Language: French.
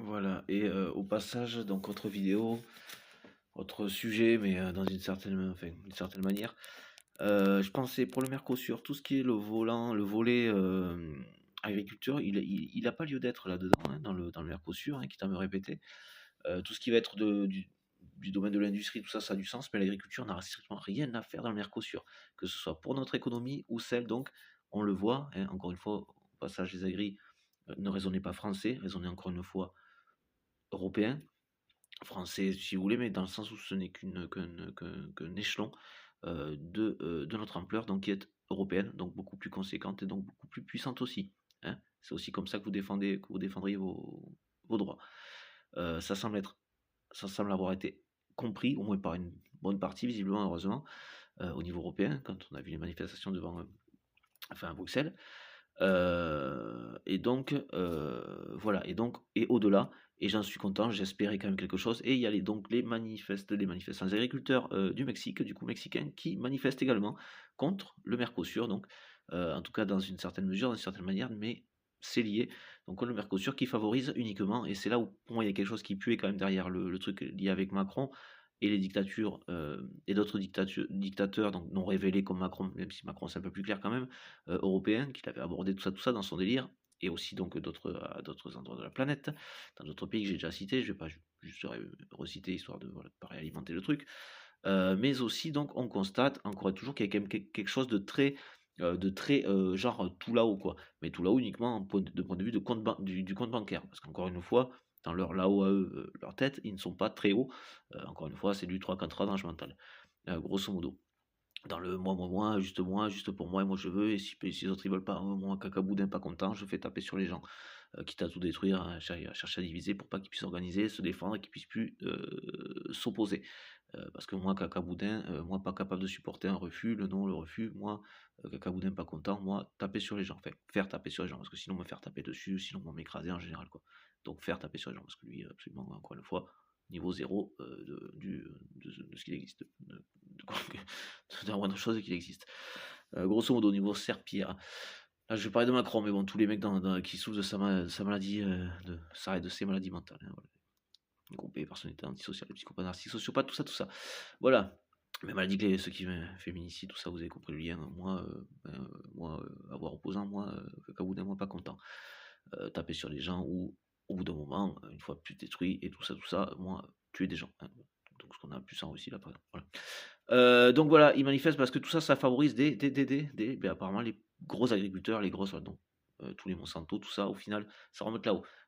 Voilà, et au passage, donc autre vidéo, autre sujet, mais dans une certaine manière. Je pensais pour le Mercosur, tout ce qui est le volet agriculture, il a pas lieu d'être là-dedans, hein, dans le Mercosur, hein, quitte à me répéter. Tout ce qui va être du domaine de l'industrie, tout ça, ça a du sens, mais l'agriculture n'a strictement rien à faire dans le Mercosur, que ce soit pour notre économie ou celle, donc, on le voit, hein, encore une fois, au passage, les agris, ne raisonnez pas français, raisonnez encore une fois européen, français si vous voulez, mais dans le sens où ce n'est qu'un échelon de notre ampleur, donc qui est européenne, donc beaucoup plus conséquente et donc beaucoup plus puissante aussi, hein. C'est aussi comme ça que vous défendriez vos droits. Ça semble être ça semble avoir été compris, au moins par une bonne partie visiblement, heureusement, au niveau européen, quand on a vu les manifestations devant, enfin à Bruxelles. Et donc, voilà, et au-delà, et j'en suis content, j'espérais quand même quelque chose. Et il y a les manifestants, les agriculteurs du Mexique, du coup mexicains, qui manifestent également contre le Mercosur, donc, en tout cas dans une certaine mesure, d'une certaine manière, mais c'est lié. Donc le Mercosur qui favorise uniquement, et c'est là où pour moi il y a quelque chose qui puait quand même derrière le truc lié avec Macron et les dictatures, et d'autres dictateurs, donc non révélés comme Macron, même si Macron c'est un peu plus clair quand même, européen, qu'il avait abordé tout ça dans son délire, et aussi donc à d'autres endroits de la planète, dans d'autres pays que j'ai déjà cités, je vais pas juste reciter histoire de, voilà, de pas réalimenter le truc. Mais aussi donc on constate encore et toujours qu'il y a quand même quelque chose de très genre tout là-haut quoi, mais tout là-haut uniquement de point de vue du compte bancaire, parce qu'encore une fois, dans leur là-haut à eux, leur tête, ils ne sont pas très hauts. Encore une fois, c'est du 3-4 ans d'âge mental, grosso modo. Dans le moi, juste pour moi, et moi je veux, et si les autres ils veulent pas, moi, cacaboudin pas content, je fais taper sur les gens. Quitte à tout détruire, à chercher à diviser pour pas qu'ils puissent s'organiser, se défendre et qu'ils puissent plus s'opposer. Parce que moi, cacaboudin, moi pas capable de supporter un refus, le non, le refus, moi, cacaboudin pas content, moi, taper sur les gens, enfin, faire taper sur les gens, parce que sinon me faire taper dessus, sinon m'écraser en général, quoi. Donc faire taper sur les gens, parce que lui, absolument, encore une fois, niveau zéro de ce qu'il existe, de la moindre chose qu'il existe. Grosso modo, au niveau serpillère. Là, je vais parler de Macron, mais bon, tous les mecs qui souffrent de sa maladie, de ses maladies mentales, hein, voilà. Groupé, personnalité antisociale, psychopathe, narcissique, sociopathe, tout ça. Voilà. Même maladie que ceux qui féminicide, tout ça, vous avez compris le lien. Moi, avoir opposant, moi, cacaboudin, moi, pas content. Taper sur les gens ou, au bout d'un moment, une fois plus détruit et tout ça, moi, tuer des gens, hein. Donc, ce qu'on a plus en Russie, là, par exemple. Voilà. Donc voilà, ils manifestent parce que tout ça, ça favorise apparemment les gros agriculteurs, les grosses, donc tous les Monsanto, tout ça, au final, ça remonte là-haut.